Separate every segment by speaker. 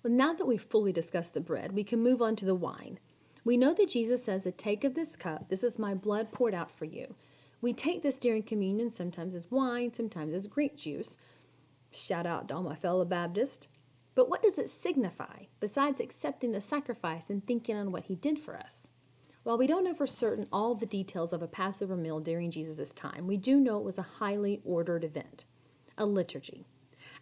Speaker 1: Well, now that we've fully discussed the bread, we can move on to the wine. We know that Jesus says to take of this cup, this is my blood poured out for you. We take this during communion, sometimes as wine, sometimes as grape juice. Shout out to all my fellow Baptists. But what does it signify, besides accepting the sacrifice and thinking on what he did for us? While we don't know for certain all the details of a Passover meal during Jesus' time, we do know it was a highly ordered event, a liturgy.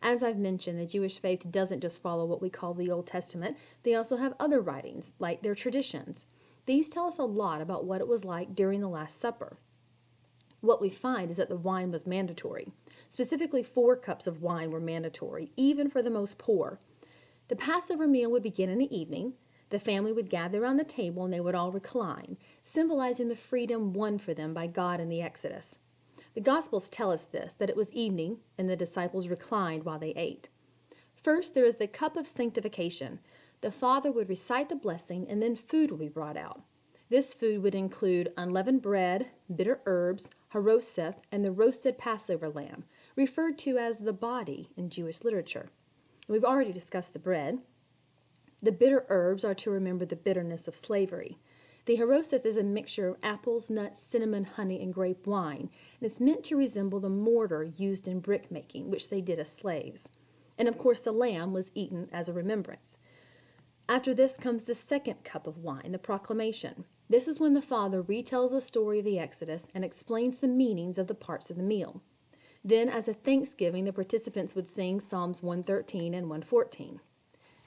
Speaker 1: As I've mentioned, the Jewish faith doesn't just follow what we call the Old Testament. They also have other writings, like their traditions. These tell us a lot about what it was like during the Last Supper. What we find is that the wine was mandatory. Specifically, 4 cups of wine were mandatory, even for the most poor. The Passover meal would begin in the evening. The family would gather around the table and they would all recline, symbolizing the freedom won for them by God in the Exodus. The Gospels tell us this, that it was evening and the disciples reclined while they ate. First, there is the cup of sanctification. The Father would recite the blessing and then food would be brought out. This food would include unleavened bread, bitter herbs, haroseth, and the roasted Passover lamb, referred to as the body in Jewish literature. We've already discussed the bread. The bitter herbs are to remember the bitterness of slavery. The haroseth is a mixture of apples, nuts, cinnamon, honey, and grape wine, and it's meant to resemble the mortar used in brick making, which they did as slaves. And of course, the lamb was eaten as a remembrance. After this comes the second cup of wine, the proclamation. This is when the Father retells the story of the Exodus and explains the meanings of the parts of the meal. Then, as a thanksgiving, the participants would sing Psalms 113 and 114.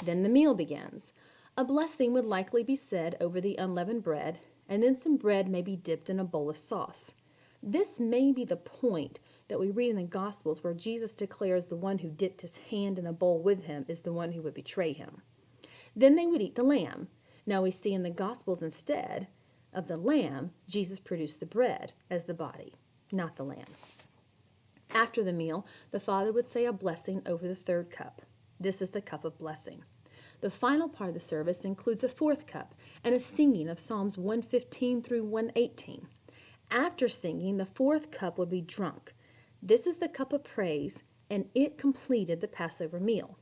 Speaker 1: Then the meal begins. A blessing would likely be said over the unleavened bread, and then some bread may be dipped in a bowl of sauce. This may be the point that we read in the Gospels where Jesus declares the one who dipped his hand in the bowl with him is the one who would betray him. Then they would eat the lamb. Now we see in the Gospels instead of the lamb, Jesus produced the bread as the body, not the lamb. After the meal, the Father would say a blessing over the third cup. This is the cup of blessing. The final part of the service includes a fourth cup and a singing of Psalms 115 through 118. After singing, the fourth cup would be drunk. This is the cup of praise, and it completed the Passover meal.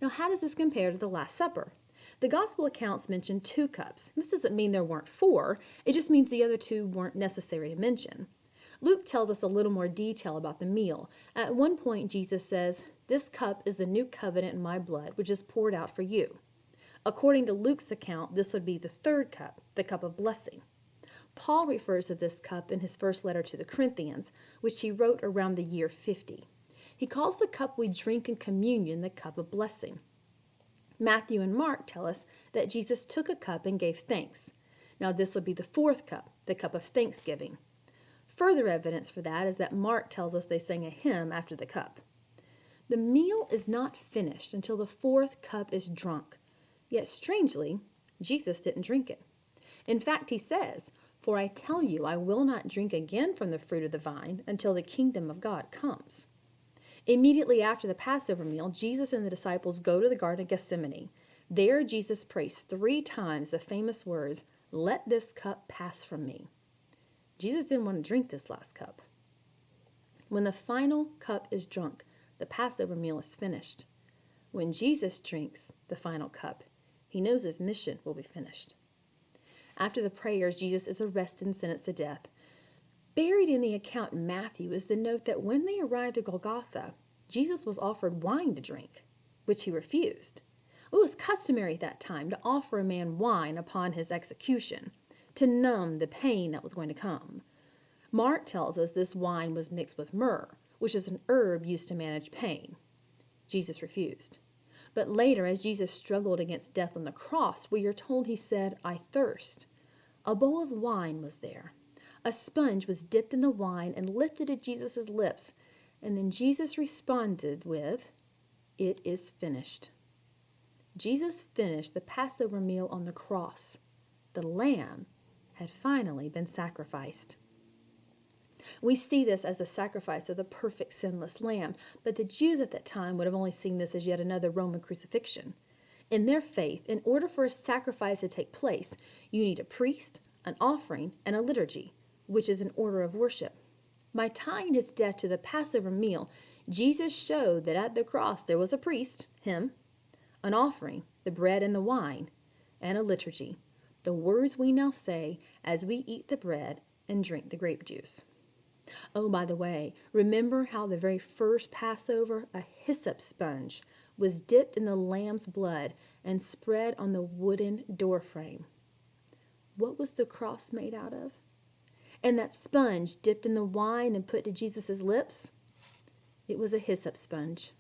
Speaker 1: Now, how does this compare to the Last Supper? The Gospel accounts mention 2 cups. This doesn't mean there weren't 4. It just means the other 2 weren't necessary to mention. Luke tells us a little more detail about the meal. At one point, Jesus says, "This cup is the new covenant in my blood, which is poured out for you." According to Luke's account, this would be the third cup, the cup of blessing. Paul refers to this cup in his first letter to the Corinthians, which he wrote around the year 50. He calls the cup we drink in communion the cup of blessing. Matthew and Mark tell us that Jesus took a cup and gave thanks. Now this would be the fourth cup, the cup of thanksgiving. Further evidence for that is that Mark tells us they sang a hymn after the cup. The meal is not finished until the fourth cup is drunk. Yet strangely, Jesus didn't drink it. In fact, he says, "For I tell you, I will not drink again from the fruit of the vine until the kingdom of God comes." Immediately after the Passover meal, Jesus and the disciples go to the Garden of Gethsemane. There, Jesus prays 3 times the famous words, "Let this cup pass from me." Jesus didn't want to drink this last cup. When the final cup is drunk, the Passover meal is finished. When Jesus drinks the final cup, he knows his mission will be finished. After the prayers, Jesus is arrested and sentenced to death. Buried in the account in Matthew is the note that when they arrived at Golgotha, Jesus was offered wine to drink, which he refused. It was customary at that time to offer a man wine upon his execution, to numb the pain that was going to come. Mark tells us this wine was mixed with myrrh, which is an herb used to manage pain. Jesus refused. But later, as Jesus struggled against death on the cross, we are told he said, "I thirst." A bowl of wine was there. A sponge was dipped in the wine and lifted to Jesus' lips, and then Jesus responded with, "It is finished." Jesus finished the Passover meal on the cross. The lamb had finally been sacrificed. We see this as the sacrifice of the perfect sinless lamb, but the Jews at that time would have only seen this as yet another Roman crucifixion. In their faith, in order for a sacrifice to take place, you need a priest, an offering, and a liturgy, which is an order of worship. By tying his death to the Passover meal, Jesus showed that at the cross there was a priest, him, an offering, the bread and the wine, and a liturgy, the words we now say as we eat the bread and drink the grape juice. Oh, by the way, remember how the very first Passover, a hyssop sponge was dipped in the lamb's blood and spread on the wooden doorframe. What was the cross made out of? And that sponge dipped in the wine and put to Jesus' lips? It was a hyssop sponge.